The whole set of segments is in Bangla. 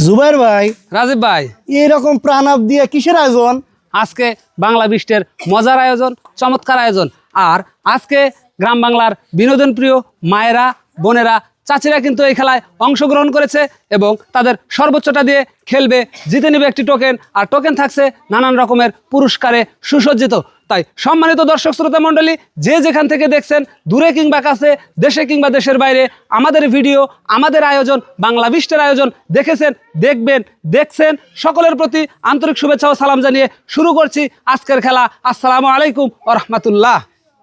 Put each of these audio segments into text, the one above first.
জুবাইর ভাই, রাজীব ভাই, এরকম প্রাণাপ দিয়ে কিসের আয়োজন? আজকে বাংলা বিস্টের মজার আয়োজন, চমৎকার আয়োজন। আর আজকে গ্রাম বাংলার বিনোদন প্রিয় মায়েরা, বোনেরা, চাচিরা কিন্তু এই খেলায় অংশগ্রহণ করেছে এবং তাদের সর্বোচ্চটা দিয়ে খেলবে, জিতে নেবে একটি টোকেন। আর টোকেন থাকছে নানান রকমের পুরস্কারে সুসজ্জিত। তাই সম্মানিত দর্শক শ্রোতা মণ্ডলী, যে যেখান থেকে দেখছেন, দূরে কিংবা কাছে, দেশে কিংবা দেশের বাইরে, আমাদের ভিডিও, আমাদের আয়োজন, বাংলা বিস্টের আয়োজন দেখেছেন, দেখবেন, দেখছেন, সকলের প্রতি আন্তরিক শুভেচ্ছা ও সালাম জানিয়ে শুরু করছি আজকের খেলা। আসসালামু আলাইকুম ওয়া রাহমাতুল্লাহ।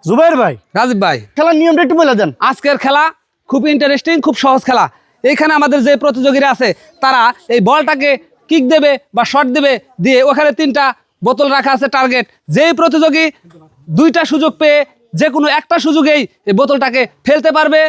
জুবাইর ভাই, রাজীব ভাই, খেলার নিয়মটা একটু বলে দেন। আজকের খেলা খুব ইন্টারেস্টিং, খুব সহজ খেলা। এইখানে আমাদের যে প্রতিযোগীরা আছে তারা এই বলটাকে কিক দেবে বা শট দেবে, দিয়ে ওখানে 3টা বোতল রাখা আছে টার্গেট। যেই প্রতিযোগী 2টা সুযোগ পেয়ে যে কোনো একটা সুযোগেই এই বোতলটাকে ফেলতে পারবে,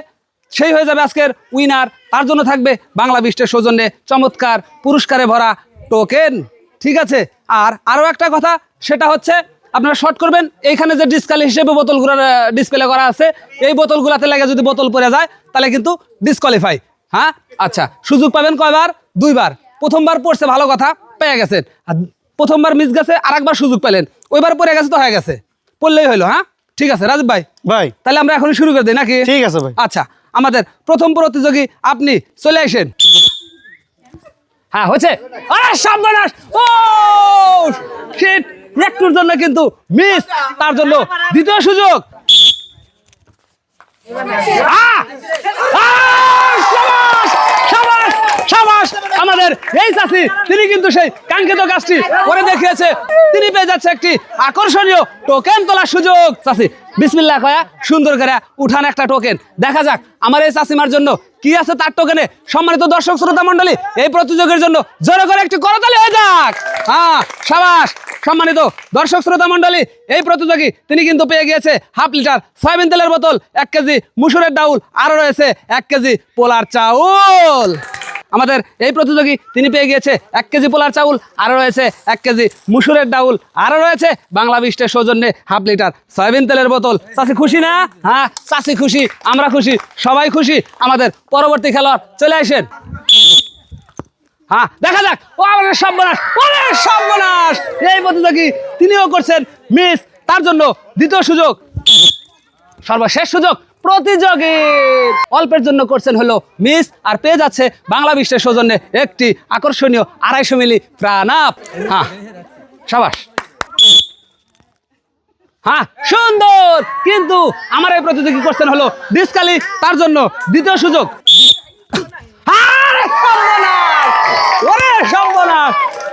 সেই হয়ে যাবে আজকের উইনার। তার জন্য থাকবে বাংলা বিস্টের সৌজন্যে চমৎকার পুরস্কারে ভরা টোকেন। ঠিক আছে, আর আরও একটা কথা, সেটা হচ্ছে আপনারা শর্ট করবেন। এইখানে যে ডিসকালি হিসেবে বোতলগুলো ডিসপ্লে করা আছে, এই বোতলগুলোতে লেগে যদি বোতল পড়ে যায় তাহলে কিন্তু ডিসকোয়ালিফাই। হ্যাঁ, আচ্ছা, সুযোগ পাবেন কয়বার? 2বার। প্রথমবার পড়ছে ভালো কথা, পেয়ে গেছেন। আর প্রথমবার মিস গেছে, আর একবার সুযোগ পেলেন, ওইবার পড়ে গেছে তো হয়ে গেছে, পড়লেই হইলো। হ্যাঁ, ঠিক আছে রাজীব ভাই, ভাই তাহলে আমরা এখন শুরু করে দিই নাকি? ঠিক আছে ভাই। আচ্ছা, আমাদের প্রথম প্রতিযোগী আপনি চলে আসেন। হ্যাঁ, হচ্ছে। আরে সাবধান! ও শিট, একটুর জন্য কিন্তু মিস। তার জন্য দ্বিতীয় সুযোগ। আমাদের এই চাচি, তিনি কিন্তু সেই কাঙ্ক্ষিত কাজটি করে দেখিয়েছে। তিনি পেয়ে যাচ্ছে একটি আকর্ষণীয় টোকেন তোলার সুযোগ। চাচি বিসমিল্লাহ কয়া সুন্দর করে উঠান একটা টোকেন। দেখা যাক আমার এই চাচিমার জন্য কি আছে তার টোকেনে। সম্মানিত দর্শক শ্রোতা মণ্ডলী, এই প্রতিযোগের জন্য জোরে করে একটি করতালি হয়ে যাক। হ্যাঁ, সাবাস। সম্মানিত দর্শক শ্রোতা মণ্ডলী, এই প্রতিযোগী তিনি কিন্তু পেয়ে গিয়েছে 1/2 লিটার সয়াবিন তেলের বোতল, 1 কেজি মুসুরের ডাউল, আরও রয়েছে 1 কেজি পোলার চাউল। আমাদের এই প্রতিযোগী তিনি পেয়ে গিয়েছে 1 কেজি পোলার চাউল, আরও রয়েছে 1 কেজি মুসুরের ডাউল, আরও রয়েছে বাংলা বিস্টের সৌজন্যে 1/2 লিটার সয়াবিন তেলের বোতল। চাচি খুশি না? হ্যাঁ, চাচি খুশি, আমরা খুশি, সবাই খুশি। আমাদের পরবর্তী খেলোয়াড় চলে আসেন। হ্যাঁ, দেখা যাক। ও আমাদের সর্বনাশ, অনেক সর্বনাশ। এই প্রতিযোগী তিনিও করছেন মিস। তার জন্য দ্বিতীয় সুযোগ, সর্বশেষ সুযোগ। প্রতিযোগী অল্পের জন্য করছেন হলো মিস, আর পেয়ে যাচ্ছে বাংলা বিস্টের সৌজন্যে একটি আকর্ষণীয় 250 মিলি প্রাণাপ। হ্যাঁ, সাবাস। হ্যাঁ, সুন্দর। কিন্তু আমার এই প্রতিযোগী করছেন হলো ডিসকালি, তার জন্য দ্বিতীয় সুযোগ।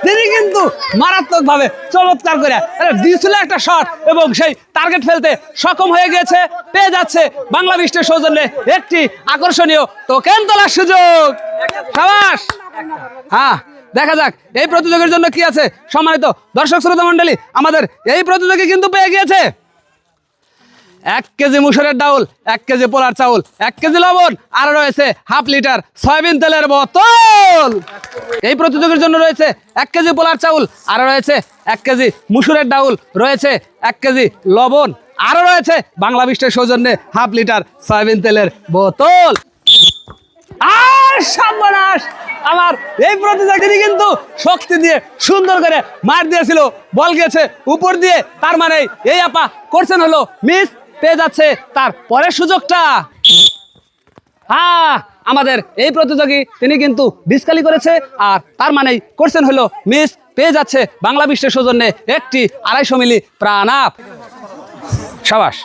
তিনি কিন্তু মারাত্মক ভাবে চমৎকার করে দিয়েছিল একটা শট এবং সেই টার্গেট ফেলতে সক্ষম হয়ে গেছে। পেয়ে যাচ্ছে বাংলা বিস্টের সৌজন্যে একটি আকর্ষণীয় টোকেন তোলার সুযোগ। সাবাস। হ্যাঁ, দেখা যাক এই প্রতিযোগীর জন্য কি আছে। সম্মানিত দর্শক শ্রোতা মণ্ডলী, আমাদের এই প্রতিযোগী কিন্তু পেয়ে গিয়েছে 1 কেজি মুসুরের ডাউল, 1 কেজি পোলার চাউল, 1 কেজি লবণ, আর রয়েছে 1/2 লিটার সয়াবিন তেলের বোতল। এই প্রতিযোগীর জন্য রয়েছে 1 কেজি পোলার চাউল, আর রয়েছে 1 কেজি মুসুরের ডাউল, রয়েছে 1 কেজি লবণ, আরও রয়েছে বাংলা বিস্টের সৌজন্যে 1/2 লিটার সয়াবিন তেলের বোতল। আর সর্বনাশ! আমার এই প্রতিযোগী কিন্তু শক্তি দিয়ে সুন্দর করে মার দিয়েছিল, বল গিয়েছে উপর দিয়ে। তার মানে এই আপা করছেন হলো মিস, পেয়ে যাচ্ছে তার পরের সুযোগটা। হ্যাঁ, আমাদের এই প্রতিযোগী তিনি কিন্তু ডিসকালি করেছে, আর তার মানে করছেন হলো মিস, পেয়ে যাচ্ছে বাংলা বিস্টের সৌজন্যে একটি 250 মিলি প্রাণাপ। সাবাস।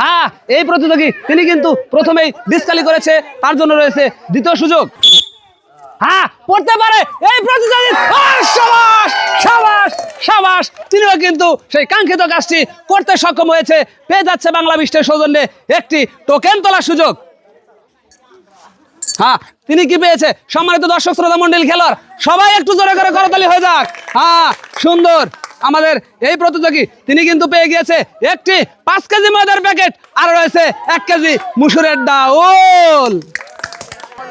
হ্যাঁ, এই প্রতিযোগী তিনি কিন্তু প্রথমেই ডিসকালি করেছে, তার জন্য রয়েছে দ্বিতীয় সুযোগ। হ্যাঁ, পড়তে পারে এই প্রতিযোগী। সাবাস, সাবাস, সাবাস। তিনিও কিন্তু সেই কাঙ্ক্ষিত কাজটি করতে সক্ষম হয়েছে। পেয়ে যাচ্ছে বাংলা বিস্টের সৌজন্যে একটি টোকেন তোলার সুযোগ। হ্যাঁ, তিনি কি পেয়েছে? সম্মানিত দর্শক শ্রোতা মণ্ডলী, খেলোয়াড় সবাই একটু জোরে করে করতালি হয়ে যাক। হ্যাঁ, সুন্দর। আমাদের এই প্রতিযোগী তিনি কিন্তু পেয়ে গিয়েছে একটি 5 কেজি ময়দার প্যাকেট, আর রয়েছে 1 কেজি মুসুরের ডাউল।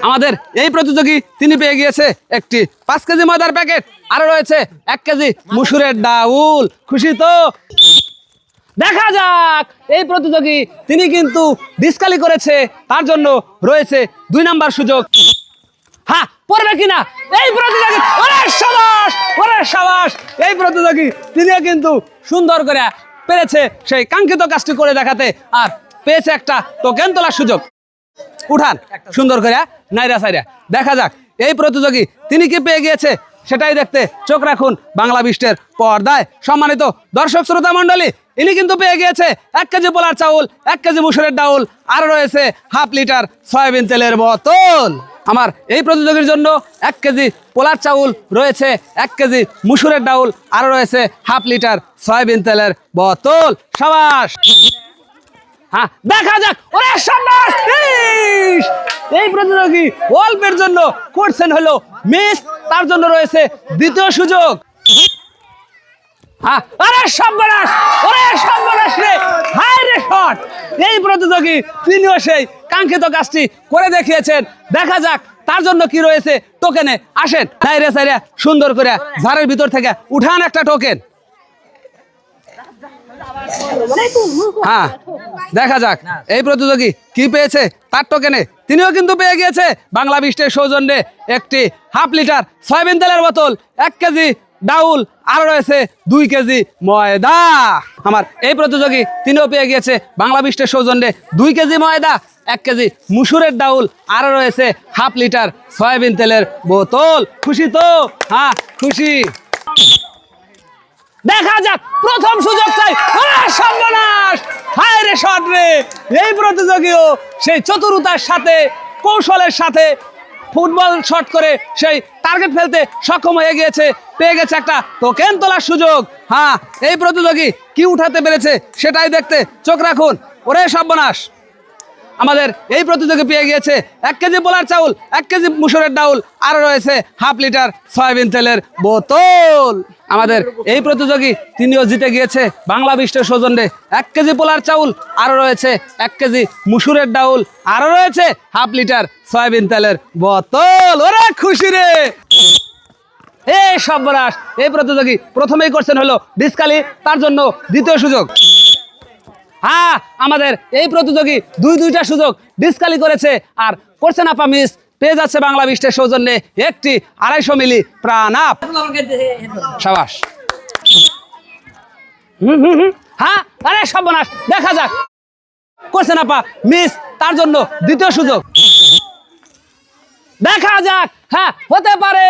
আমাদের এই প্রতিযোগী তিনি পেয়ে গিয়েছে একটি 5 কেজি ময়দার প্যাকেট, আর রয়েছে 1 কেজি মুসুরের ডাউল। খুশি তো? দেখা যাক এই প্রতিযোগী তিনি কিন্তু ডিসকালি করেছে, তার জন্য রয়েছে 2 নাম্বার সুযোগ। হ্যাঁ পড়বে কিনা এই প্রতিযোগী, ওরে সাবাস, ওরে সাবাস। এই প্রতিযোগী তিনিও কিন্তু সুন্দর করে পেরেছে সেই কাঙ্ক্ষিত কাজটি করে দেখাতে, আর পেয়েছে একটা টোকেন তোলার সুযোগ। উঠান সুন্দর করে নাইরা সাইরা, দেখা যাক এই প্রতিযোগী তিনি কি পেয়ে গিয়েছে সেটাই দেখতে চোখ রাখুন বাংলা বিস্টের পর্দায়। সম্মানিত দর্শক শ্রোতা মণ্ডলী, ইনি কিন্তু পেয়ে গিয়েছে 1 কেজি পোলার চাউল, 1 কেজি মুসুরের ডাউল, আর রয়েছে হাফ লিটার সয়াবিন তেলের বোতল। আমার এই প্রতিযোগীর জন্য 1 কেজি পোলার চাউল রয়েছে, 1 কেজি মুসুরের ডাউল, আর রয়েছে হাফ লিটার সয়াবিন তেলের বোতল। সাবাস। হ্যাঁ দেখা যাক, ওরে সাবাস। এই প্রতিযোগী অল্পের জন্য করছেন হলো মিস, তার জন্য রয়েছে দ্বিতীয় সুযোগ। হ্যাঁ আরে সর্বনাশ, ওরে সর্বনাশ রে, হায় রে শট। এই প্রতিযোগী তিনিও সেই কাঙ্ক্ষিত কাজটি করে দেখিয়েছেন, দেখা যাক তার জন্য কি রয়েছে টোকেনে। আসেন নাইরে সাইরে সুন্দর করে ঝাড়ের ভিতর থেকে উঠান একটা টোকেন। হ্যাঁ দেখা যাক এই প্রতিযোগী কি পেয়েছে তার টোকেনে। তিনিও কিন্তু পেয়ে গিয়েছে বাংলা বিস্টের সৌজন্যে একটি হাফ লিটার সয়াবিন তেলের বোতল, 1 কেজি ডাউল, আর রয়েছে 2 কেজি ময়দা। আমার এই প্রতিযোগী তিনিও পেয়ে গিয়েছে বাংলা বিস্টের সৌজন্যে 2 কেজি ময়দা, 1 কেজি মুসুরের ডাউল, আর রয়েছে হাফ লিটার সয়াবিন তেলের বোতল। খুশি তো? হ্যাঁ খুশি। দেখা যাক প্রথম সুযোগ চাই, ওরে সর্বনাশ, হায় রে শট রে। এই প্রতিযোগীও সেই চতুরতার সাথে কৌশলের সাথে ফুটবল শট করে সেই টার্গেট ফেলতে সক্ষম হয়ে গিয়েছে, পেয়ে গেছে একটা টোকেন তোলার সুযোগ। হ্যাঁ এই প্রতিযোগী কি উঠাতে পেরেছে সেটাই দেখতে চোখ রাখুন। ওরে সর্বনাশ, আমাদের এই প্রতিযোগী পেয়ে গিয়েছে 1 কেজি পোলার চাউল, 1 কেজি মুসুরের ডাউল, আর রয়েছে হাফ লিটার সয়াবিন তেলের বোতল। আমাদের এই প্রতিযোগী তিনিও জিতে গিয়েছে বাংলা বিস্টের সৌজন্যে 1 কেজি পোলার চাউল, আরও রয়েছে 1 কেজি মুসুরের ডাউল, আরও রয়েছে হাফ লিটার সয়াবিন তেলের বোতল। ওরে খুশি রে। এই সর্বনাশ, এই প্রতিযোগী প্রথমেই করছেন হলো ডিসকালি, তার জন্য দ্বিতীয় সুযোগ। হ্যাঁ আমাদের এই প্রতিযোগী 2টা সুযোগ ডিসকালি করেছে, আর করছে না মিস, পেয়ে যাচ্ছে বাংলা বিস্টের সৌজন্যে একটি 250 মিলি প্রাণ আপ। সাবাস। হ্যাঁ আরে সর্বনাশ, দেখা যাক করছে না মিস, তার জন্য দ্বিতীয় সুযোগ। দেখা যাক, হ্যাঁ হতে পারে,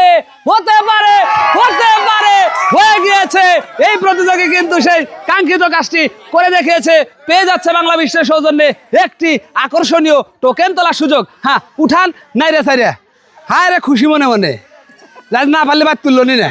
হতে পারে, হতে পারে, হয়ে গিয়েছে। এই প্রতিযোগী কিন্তু সেই কাঙ্ক্ষিত কাজটি করে দেখিয়েছে, পেয়ে যাচ্ছে বাংলা বিশ্বের সৌজন্যে একটি আকর্ষণীয় টোকেন তোলার সুযোগ। হ্যাঁ উঠান নাইরে সাইরে, হায় রে খুশি মনে মনে, রাজ না পারলে বাদ তুললো নি না।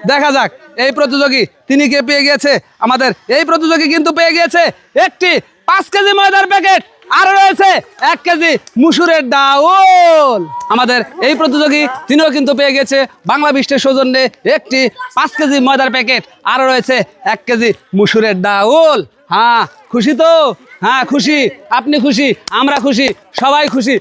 দেখা যাক এই প্রতিযোগী তিনি কে পেয়ে গিয়েছে। আমাদের এই প্রতিযোগী কিন্তু পেয়ে গিয়েছে একটি 5 কেজি ময়দার প্যাকেট, আর রয়েছে 1 কেজি মুসুরের ডাউল। আমাদের এই প্রতিযোগী তিনিও কিন্তু পেয়ে গেছে বাংলা বিস্টের সৌজন্যে একটি 5 কেজি ময়দার প্যাকেট, আর রয়েছে 1 কেজি মুসুরের ডাউল। হ্যাঁ খুশি তো? হ্যাঁ খুশি, আপনি খুশি, আমরা খুশি, সবাই খুশি।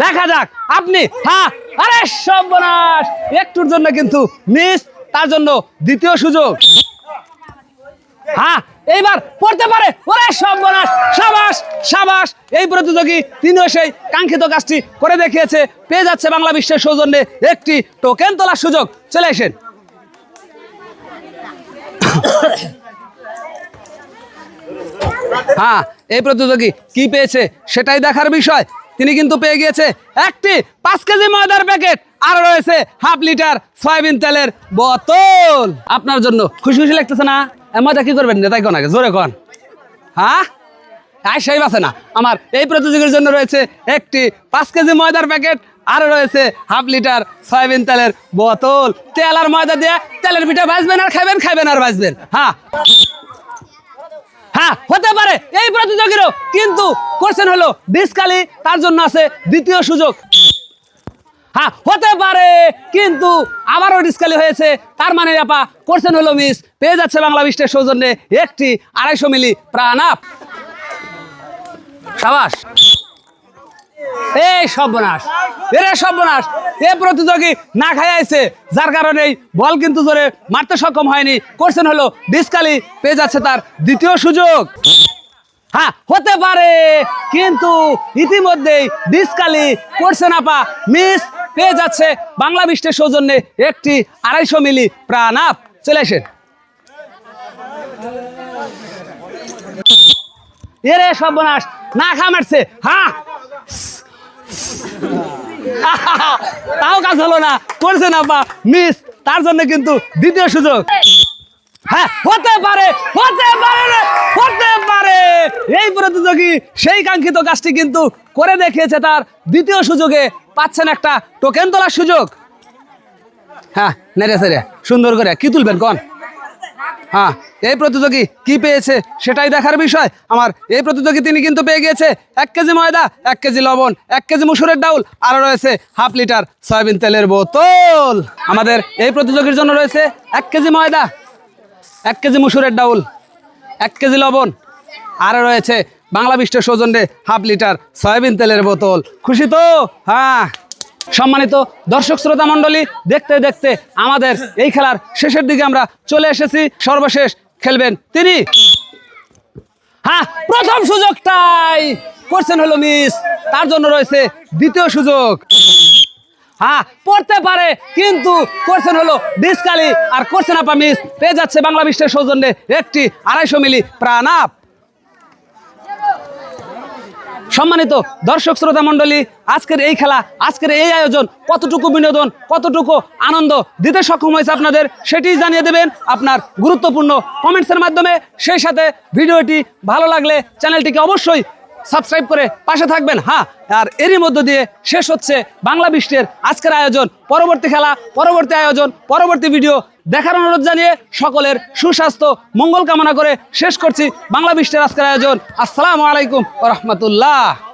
দেখা যাক আপনি, হ্যাঁ আরে সর্বনাশ, একটুর জন্য কিন্তু মিস, তার জন্য দ্বিতীয় সুযোগ। হ্যাঁ এইবার পড়তে পারে, ওরে সর্বনাশ। সাবাস সাবাস। এই প্রতিযোগী তিনিও সেই কাঙ্ক্ষিত কাজটি করে দেখিয়েছে, পেয়ে যাচ্ছে বাংলা বিশ্বের সৌজন্যে একটি টোকেন তোলার সুযোগ। চলে আসেন। হ্যাঁ এই প্রতিযোগী কি পেয়েছে সেটাই দেখার বিষয়। তিনি কিন্তু পেয়ে গিয়েছে একটি 5 কেজি ময়দার প্যাকেট, আর রয়েছে হাফ লিটার সয়াবিন তেলের বোতল। আপনার জন্য খুশি খুশি লাগতেছে না? মজা কি করবেন তাই কোন আগে জোরে কন। হ্যাঁ সেই বাসে না। আমার এই প্রতিযোগীর জন্য রয়েছে একটি 5 কেজি ময়দার প্যাকেট, আর রয়েছে হাফ লিটার সয়াবিন তেলের বোতল। তেল আর ময়দা দিয়ে তেলের পিঠা ভাজবেন আর খাবেন, খাবেন আর ভাজবেন। হ্যাঁ হ্যাঁ হতে পারে। এই প্রতিযোগীরও কিন্তু করছেন হলো ডিসকালি, তার জন্য আছে দ্বিতীয় সুযোগ। হ্যাঁ হতে পারে, কিন্তু আবারও ডিসকালি হয়েছে, তার মানে আপা করছেন হলো মিস, পেয়ে যাচ্ছে বাংলা বিস্টের সৌজন্যে একটি 250 মিলি প্রাণ আপ। সাবাস। এই সর্বনাশ, এরে সর্বনাশ, এ প্রতিযোগী না খাইছে, যার কারণে বল কিন্তু জোরে মারতে সক্ষম হয়নি, করছেন হলো ডিসকালি, পেয়ে যাচ্ছে তার দ্বিতীয় সুযোগ। হ্যাঁ হতে পারে, কিন্তু ইতিমধ্যেই ডিসকালি করছেন আপা, মিস পেয়ে যাচ্ছে বাংলা বিস্টের সৌজন্যে একটি 250 মিলি প্রাণ আপ। চলে আসেন। এরে সর্বনাশ, না খামারছে। হ্যাঁ তাও কাজ হলো না, করছেন আপা মিস, তার জন্য কিন্তু দ্বিতীয় সুযোগ। হ্যাঁ হতে পারে, হতে পারে রে, হতে পারে। এই প্রতিযোগী সেই কাঙ্ক্ষিত কাজটি কিন্তু করে দেখিয়েছে, তার দ্বিতীয় সুযোগে পাচ্ছেন একটা টোকেন তোলার সুযোগ। হ্যাঁ নেড়ে সেরে সুন্দর করে কি তুলবেন কোন? হ্যাঁ এই প্রতিযোগী কি পেয়েছে সেটাই দেখার বিষয়। আমার এই প্রতিযোগী তিনি কিন্তু পেয়ে গিয়েছে 1 কেজি ময়দা, 1 কেজি লবণ, 1 কেজি মুসুরের ডাউল, আরও রয়েছে হাফ লিটার সয়াবিন তেলের বোতল। আমাদের এই প্রতিযোগীর জন্য রয়েছে 1 কেজি ময়দা, 1 কেজি মুসুরের ডাউল, 1 কেজি লবণ, আরও রয়েছে বাংলা বিস্টের সৌজন্যে হাফ লিটার সয়াবিন তেলের বোতল। খুশি তো? হ্যাঁ। সম্মানিত দর্শক শ্রোতা মণ্ডলী, দেখতে দেখতে আমাদের এই খেলার শেষের দিকে আমরা চলে এসেছি। সর্বশেষ খেলবেন তিনি। হ্যাঁ প্রথম সুযোগটাই করছেন হলো মিস, তার জন্য রয়েছে দ্বিতীয় সুযোগ। হ্যাঁ পড়তে পারে, কিন্তু করছেন হলো ডিসকালি, আর করছেন আপা মিস, পেয়ে যাচ্ছে বাংলা বিস্টের সৌজন্যে একটি 250 মিলি প্রাণ আপ। সম্মানিত দর্শক শ্রোতা মণ্ডলী, আজকের এই খেলা, আজকের এই আয়োজন কতটুকু বিনোদন, কতটুকু আনন্দ দিতে সক্ষম হয়েছে আপনাদের, সেটি জানিয়ে দেবেন আপনার গুরুত্বপূর্ণ কমেন্টসের মাধ্যমে। সেই সাথে ভিডিওটি ভালো লাগলে চ্যানেলটিকে অবশ্যই সাবস্ক্রাইব করে পাশে থাকবেন। হ্যাঁ, আর এরই মধ্য দিয়ে শেষ হচ্ছে বাংলা বিস্টের আজকের আয়োজন। পরবর্তী খেলা, পরবর্তী আয়োজন, পরবর্তী ভিডিও দেখার অনুরোধ জানিয়ে সকলের সুস্বাস্থ্য মঙ্গল কামনা করে শেষ করছি বাংলা বিস্টের আজকের আয়োজন। আসসালামু আলাইকুম ওয়া রাহমাতুল্লাহ।